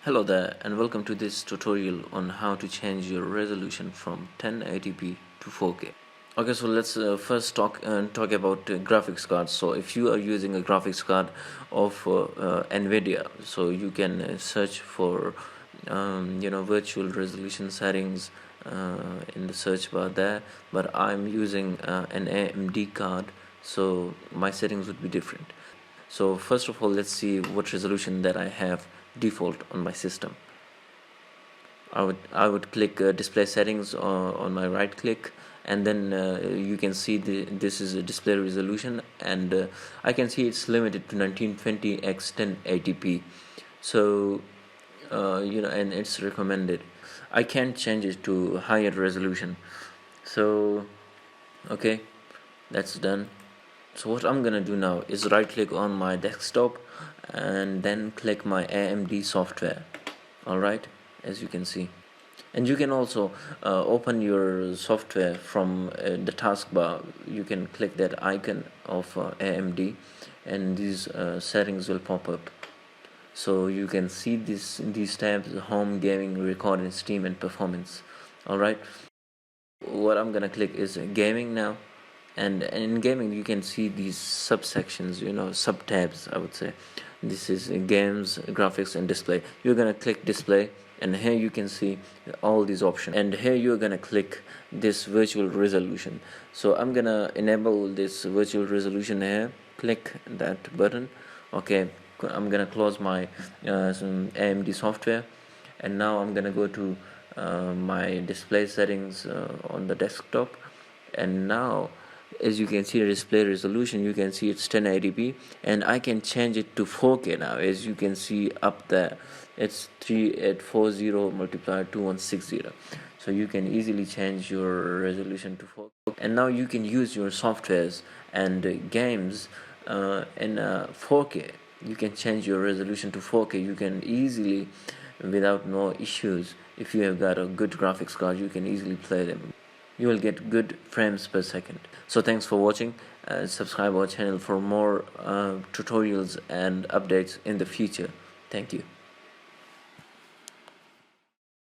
Hello there and welcome to this tutorial on how to change your resolution from 1080p to 4K. Okay, so let's first talk about graphics cards. So if you are using a graphics card of NVIDIA, so you can search for virtual resolution settings in the search bar there, but I'm using an AMD card, so my settings would be different. So first of all, let's see what resolution that I have default on my system. I would click display settings on my right click, and then you can see this is a display resolution, and I can see it's limited to 1920 x 1080p. So and it's recommended. I can change it to higher resolution. So okay, that's done. So what I'm gonna do now is right click on my desktop and then click my AMD software. Alright, as you can see, and you can also open your software from the taskbar. You can click that icon of AMD and these settings will pop up. So you can see these tabs: home, gaming, recording, Steam, and performance. Alright, what I'm gonna click is gaming now, and in gaming you can see these subsections, sub tabs, I would say. This is games, graphics, and display. You're gonna click display, and here you can see all these options, and here you're gonna click this virtual resolution. So I'm gonna enable this virtual resolution here. Click that button. Okay, I'm gonna close my some AMD software, and now I'm gonna go to my display settings on the desktop, and now as you can see the display resolution, you can see it's 1080p, and I can change it to 4K now. As you can see up there, it's 3840 multiplied 2160. So you can easily change your resolution to 4K, and now you can use your softwares and games in 4K. You can change your resolution to 4K. You can easily, without no issues. If you have got a good graphics card, you can easily play them. You will get good frames per second. So thanks for watching. Subscribe our channel for more tutorials and updates in the future. Thank you.